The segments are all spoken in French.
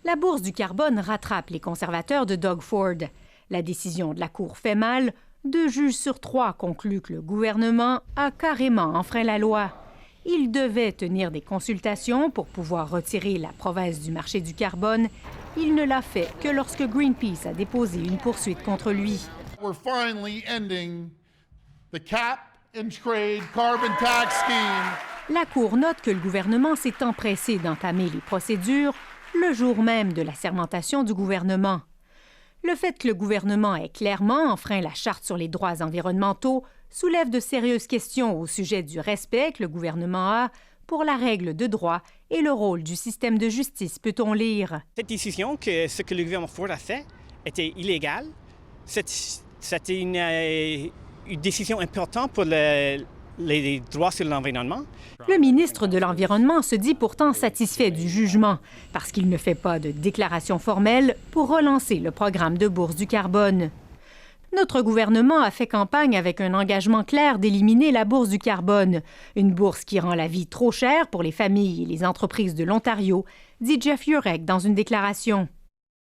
La bourse du carbone rattrape les conservateurs de Doug Ford. La décision de la Cour fait mal. 2 juges sur 3 concluent que le gouvernement a carrément enfreint la loi. Il devait tenir des consultations pour pouvoir retirer la province du marché du carbone. Il ne l'a fait que lorsque Greenpeace a déposé une poursuite contre lui. We're finally ending the cap and trade carbon tax scheme. La Cour note que le gouvernement s'est empressé d'entamer les procédures le jour même de la sermentation du gouvernement. Le fait que le gouvernement ait clairement enfreint la Charte sur les droits environnementaux soulève de sérieuses questions au sujet du respect que le gouvernement a pour la règle de droit et le rôle du système de justice, peut-on lire. Cette décision, que ce que le gouvernement Ford a fait, était illégal. C'était une décision importante pour les droits sur l'environnement. Le ministre de l'Environnement se dit pourtant satisfait du jugement parce qu'il ne fait pas de déclaration formelle pour relancer le programme de bourse du carbone. Notre gouvernement a fait campagne avec un engagement clair d'éliminer la bourse du carbone, une bourse qui rend la vie trop chère pour les familles et les entreprises de l'Ontario, dit Jeff Jurek dans une déclaration.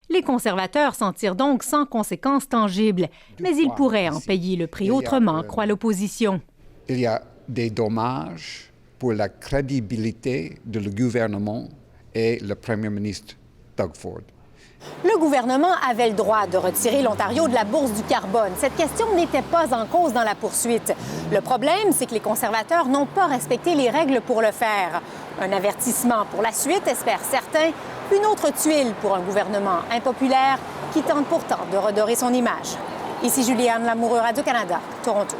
Les conservateurs s'en tirent donc sans conséquences tangibles, mais ils pourraient en payer le prix autrement, croit l'opposition. Il y a des dommages pour la crédibilité du gouvernement et le premier ministre Doug Ford. Le gouvernement avait le droit de retirer l'Ontario de la bourse du carbone. Cette question n'était pas en cause dans la poursuite. Le problème, c'est que les conservateurs n'ont pas respecté les règles pour le faire. Un avertissement pour la suite, espèrent certains, une autre tuile pour un gouvernement impopulaire qui tente pourtant de redorer son image. Ici Juliane Lamoureux, Radio-Canada, Toronto.